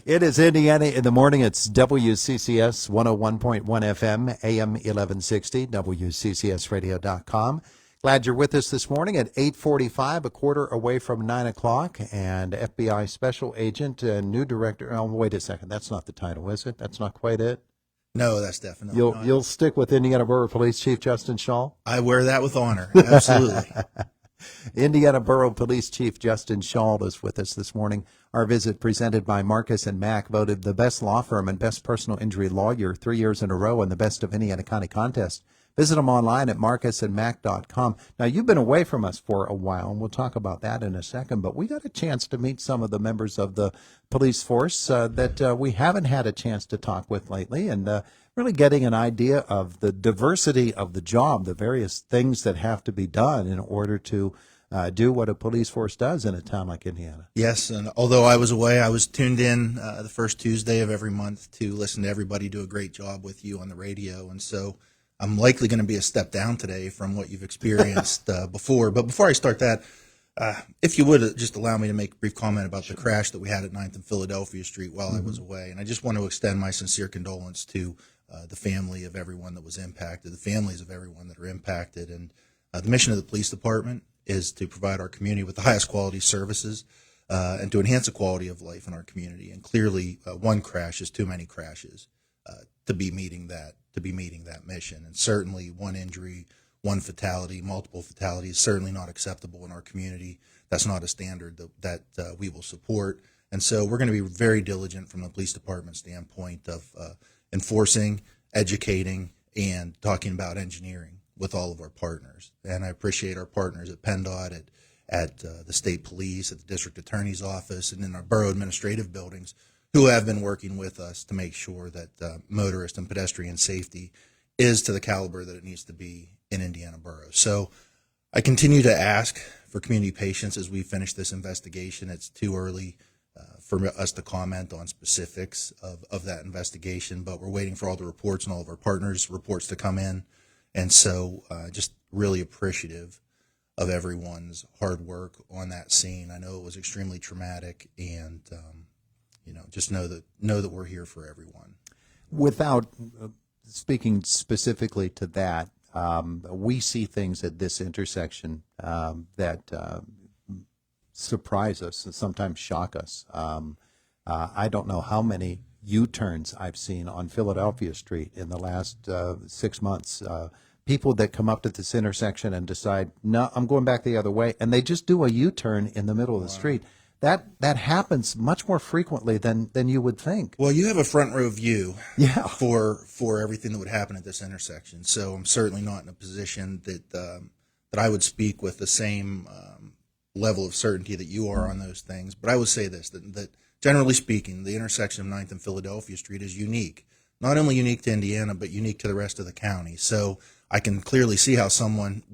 It is Indiana in the morning. It's WCCS 101.1 FM, AM 1160, WCCSradio.com. Glad you're with us this morning at 8:45, a quarter away from 9 o'clock. And FBI Special Agent and new director. Oh, wait a second. That's not the title, is it? That's not quite it. No, that's definitely You'll not. you'll stick with Indiana Borough Police Chief Justin Schawl? I wear that with honor. Absolutely. Indiana Borough Police Chief Justin Schawl is with us this morning. Our visit presented by Marcus and Mack, voted the best law firm and best personal injury lawyer 3 years in a row in the Best of Indiana County contest. Visit them online at marcusandmack.com. Now, you've been away from us for a while, and we'll talk about that in a second, but we got a chance to meet some of the members of the police force that we haven't had a chance to talk with lately, and really getting an idea of the diversity of the job, the various things that have to be done in order to do what a police force does in a town like Indiana. Yes, and although I was away, I was tuned in the first Tuesday of every month to listen to everybody do a great job with you on the radio, and so I'm likely going to be a step down today from what you've experienced before. But before I start that, if you would just allow me to make a brief comment about the crash that we had at 9th and Philadelphia Street while I was away. And I just want to extend my sincere condolence to the family of everyone that was impacted, the families of everyone that are impacted. And the mission of the police department is to provide our community with the highest quality services and to enhance the quality of life in our community. And clearly, one crash is too many crashes to be meeting that mission. And certainly one injury, one fatality, multiple fatalities is certainly not acceptable in our community. That's not a standard that we will support. And so we're going to be very diligent from the police department standpoint of enforcing, educating, and talking about engineering with all of our partners. And I appreciate our partners at PennDOT, at the state police, at the district attorney's office, and in our borough administrative buildings, who have been working with us to make sure that motorist and pedestrian safety is to the caliber that it needs to be in Indiana Borough. So I continue to ask for community patience as we finish this investigation. It's too early for us to comment on specifics of that investigation, but we're waiting for all the reports and all of our partners' reports to come in. And so just really appreciative of everyone's hard work on that scene. I know it was extremely traumatic, and just know that we're here for everyone. Without speaking specifically to that, we see things at this intersection that surprise us and sometimes shock us. I don't know how many U-turns I've seen on Philadelphia Street in the last 6 months. People that come up to this intersection and decide, no, I'm going back the other way, and they just do a U-turn in the middle of the street. That happens much more frequently than you would think. Well, you have a front row view for everything that would happen at this intersection. So I'm certainly not in a position that I would speak with the same level of certainty that you are on those things. But I would say this, that generally speaking, the intersection of 9th and Philadelphia Street is unique. Not only unique to Indiana, but unique to the rest of the county. So I can clearly see how someone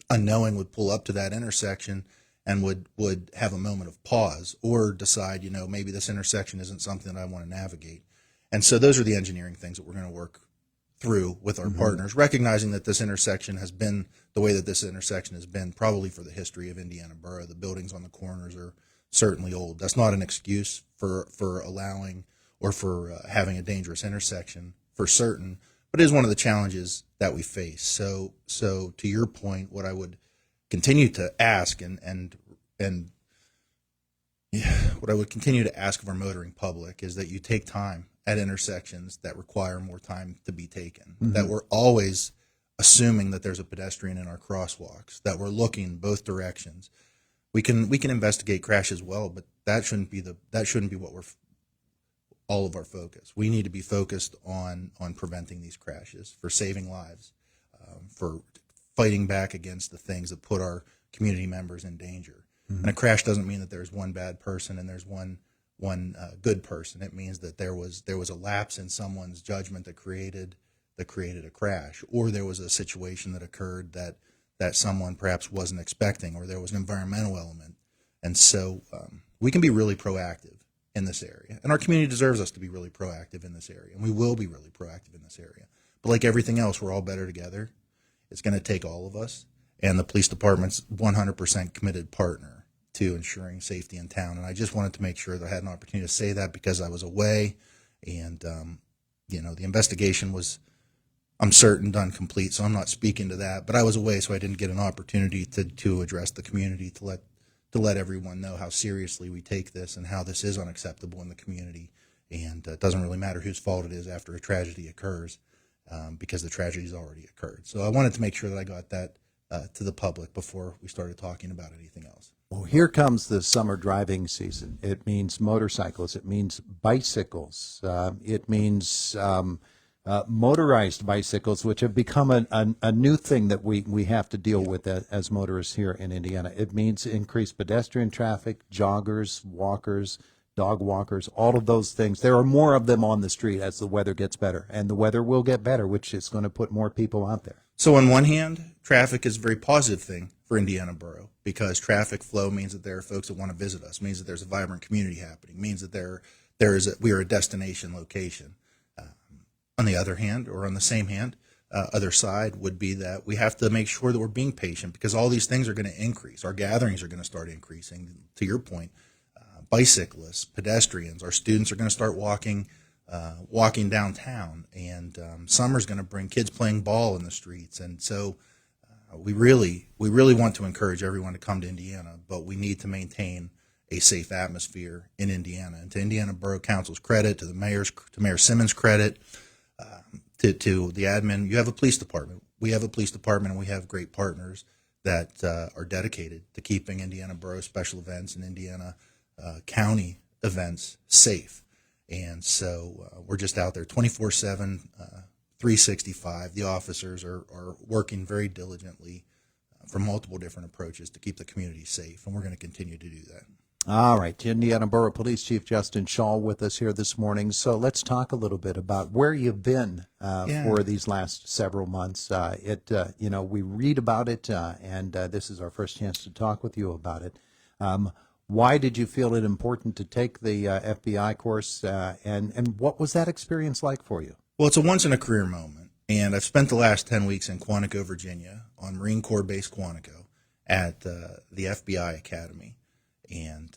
unknowing would pull up to that intersection and would have a moment of pause or decide, maybe this intersection isn't something that I want to navigate. And so those are the engineering things that we're going to work through with our partners, recognizing that this intersection has been the way that this intersection has been probably for the history of Indiana Borough. The buildings on the corners are certainly old. That's not an excuse for allowing or for having a dangerous intersection for certain, but it is one of the challenges that we face. So to your point, what I would continue to ask and what I would continue to ask of our motoring public is that you take time at intersections that require more time to be taken, that we're always assuming that there's a pedestrian in our crosswalks, that we're looking both directions. We can investigate crash as well, but that shouldn't be what we're all of our focus. We need to be focused on preventing these crashes, for saving lives, for fighting back against the things that put our community members in danger. And a crash doesn't mean that there's one bad person and there's one good person. It means that there was a lapse in someone's judgment that created a crash, or there was a situation that occurred that someone perhaps wasn't expecting, or there was an environmental element. And so we can be really proactive in this area, and our community deserves us to be really proactive in this area, and we will be really proactive in this area. But like everything else, we're all better together. It's going to take all of us, and the police department's 100% committed partner to ensuring safety in town. And I just wanted to make sure that I had an opportunity to say that because I was away, and the investigation was, I'm certain, done complete. So I'm not speaking to that, but I was away, so I didn't get an opportunity to address the community, to let everyone know how seriously we take this and how this is unacceptable in the community. And it doesn't really matter whose fault it is after a tragedy occurs, because the tragedy's already occurred. So I wanted to make sure that I got that to the public before we started talking about anything else. Well, here comes the summer driving season. It means motorcycles. It means bicycles. It means motorized bicycles, which have become a new thing that we have to deal with as motorists here in Indiana. It means increased pedestrian traffic, joggers, walkers, dog walkers, all of those things. There are more of them on the street as the weather gets better, and the weather will get better, which is going to put more people out there. So on one hand, traffic is a very positive thing for Indiana Borough, because traffic flow means that there are folks that want to visit us, means that there's a vibrant community happening, means that we are a destination location. On the other hand, or on the same hand, other side would be that we have to make sure that we're being patient, because all these things are going to increase. Our gatherings are going to start increasing. To your point, bicyclists, pedestrians, our students are going to start walking downtown, and summer's going to bring kids playing ball in the streets. And so we really want to encourage everyone to come to Indiana, but we need to maintain a safe atmosphere in Indiana. And to Indiana Borough Council's credit, to Mayor Simmons' credit, to the admin, you have a police department. We have a police department, and we have great partners that are dedicated to keeping Indiana Borough special events and Indiana county events safe. And so we're just out there 24/7, 365. The officers are working very diligently from multiple different approaches to keep the community safe, and we're going to continue to do that. All right, Indiana Borough Police Chief Justin Schawl with us here this morning. So let's talk a little bit about where you've been for these last several months. We read about it, and this is our first chance to talk with you about it. Why did you feel it important to take the FBI course, and what was that experience like for you? Well, it's a once-in-a-career moment, and I've spent the last 10 weeks in Quantico, Virginia, on Marine Corps Base Quantico at the FBI Academy. And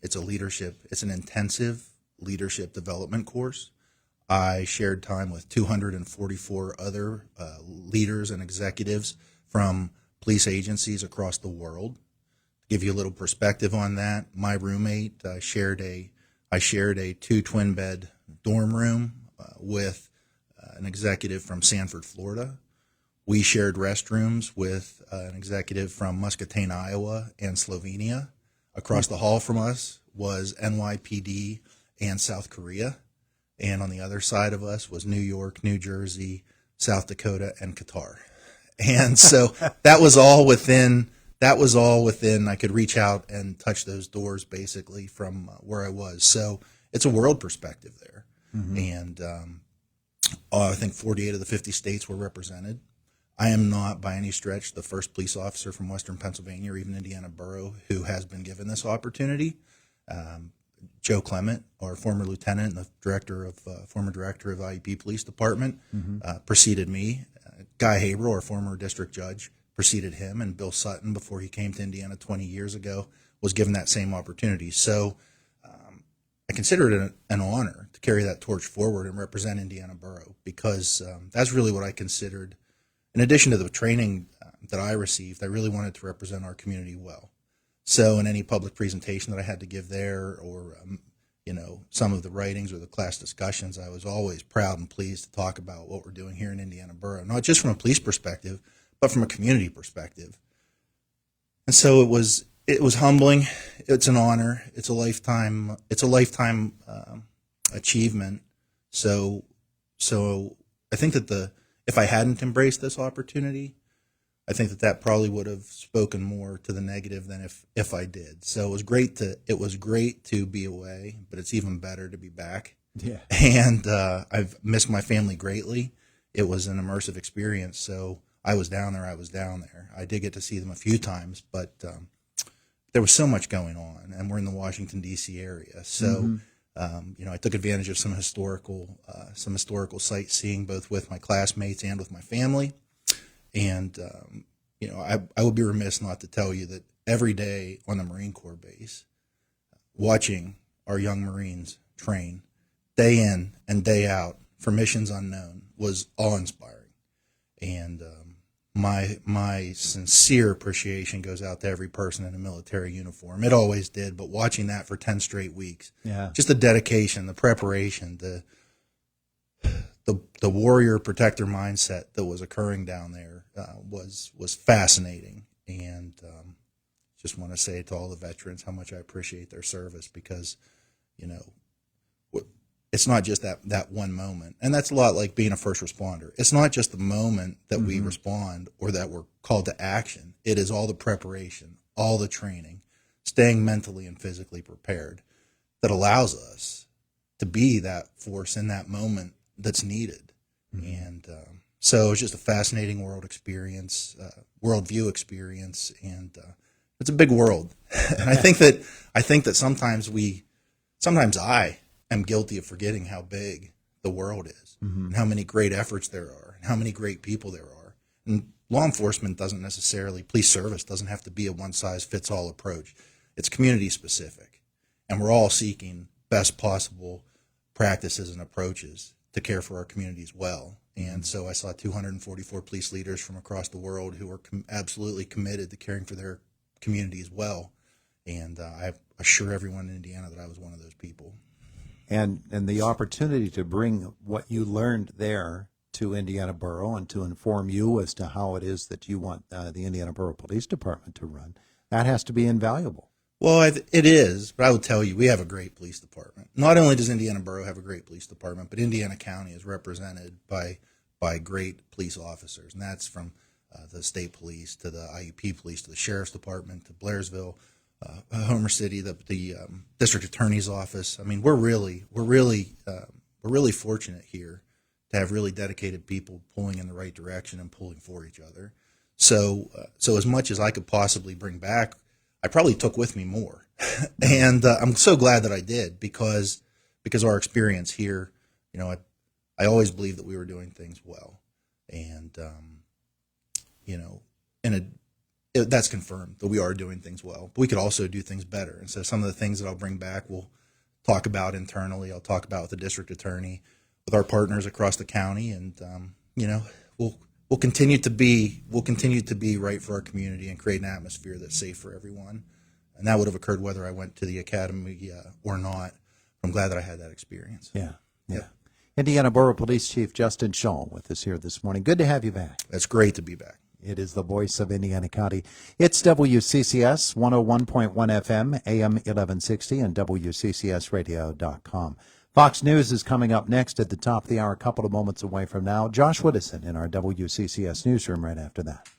it's an intensive leadership development course. I shared time with 244 other leaders and executives from police agencies across the world. To give you a little perspective on that, my roommate shared a 2 twin bed dorm room with an executive from Sanford, Florida. We shared restrooms with an executive from Muscatine, Iowa, and Slovenia. Across the hall from us was NYPD and South Korea, and on the other side of us was New York, New Jersey, South Dakota, and Qatar. And so that was all within. I could reach out and touch those doors basically from where I was. So it's a world perspective there. Mm-hmm. And I think 48 of the 50 states were represented. I am not by any stretch the first police officer from Western Pennsylvania or even Indiana Borough who has been given this opportunity. Joe Clement, our former lieutenant and the former director of IEP Police Department, preceded me. Guy Haber, our former district judge, preceded him, and Bill Sutton, before he came to Indiana 20 years ago, was given that same opportunity. So I consider it an honor to carry that torch forward and represent Indiana Borough, because that's really what I considered. In addition to the training that I received, I really wanted to represent our community well. So in any public presentation that I had to give there, or some of the writings or the class discussions, I was always proud and pleased to talk about what we're doing here in Indiana Borough, not just from a police perspective, but from a community perspective. And so it was humbling. It's an honor. It's a lifetime achievement. So I think that if I hadn't embraced this opportunity, I think that probably would have spoken more to the negative than if I did. So it was great to be away, but it's even better to be back. Yeah. And I've missed my family greatly. It was an immersive experience. So I was down there. I did get to see them a few times, but there was so much going on, and we're in the Washington, D.C. area. So I took advantage of some historical sightseeing, both with my classmates and with my family. And I would be remiss not to tell you that every day on the Marine Corps base, watching our young Marines train day in and day out for missions unknown was awe-inspiring. And my sincere appreciation goes out to every person in a military uniform. It always did, but watching that for 10 straight weeks, just the dedication, the preparation, the warrior protector mindset that was occurring down there was fascinating. And just want to say to all the veterans how much I appreciate their service, because, it's not just that one moment. And that's a lot like being a first responder. It's not just the moment that we respond or that we're called to action. It is all the preparation, all the training, staying mentally and physically prepared that allows us to be that force in that moment that's needed. And so it's just a fascinating worldview experience, and it's a big world. And I think that sometimes I am guilty of forgetting how big the world is, and how many great efforts there are, and how many great people there are. And law enforcement police service doesn't have to be a one-size-fits-all approach. It's community specific, and we're all seeking best possible practices and approaches to care for our communities well. And so I saw 244 police leaders from across the world who are absolutely committed to caring for their communities well. And I assure everyone in Indiana that I was one of those people. And the opportunity to bring what you learned there to Indiana Borough and to inform you as to how it is that you want the Indiana Borough Police Department to run, that has to be invaluable. Well, it is, but I would tell you, we have a great police department. Not only does Indiana Borough have a great police department, but Indiana County is represented by great police officers, and that's from the state police to the IUP police to the sheriff's department to Blairsville, Homer City, the district attorney's office. I mean, we're really fortunate here to have really dedicated people pulling in the right direction and pulling for each other. So as much as I could possibly bring back, I probably took with me more. And I'm so glad that I did, because our experience here, I always believed that we were doing things well. And, that's confirmed that we are doing things well, but we could also do things better. And so some of the things that I'll bring back, we'll talk about internally. I'll talk about with the district attorney, with our partners across the county. And, we'll continue to be right for our community and create an atmosphere that's safe for everyone. And that would have occurred whether I went to the academy or not. I'm glad that I had that experience. Yeah. Indiana Borough Police Chief Justin Schawl with us here this morning. Good to have you back. It's great to be back. It is the voice of Indiana County. It's WCCS 101.1 FM, AM 1160, and WCCSradio.com. Fox News is coming up next at the top of the hour, a couple of moments away from now. Josh Woodison in our WCCS newsroom right after that.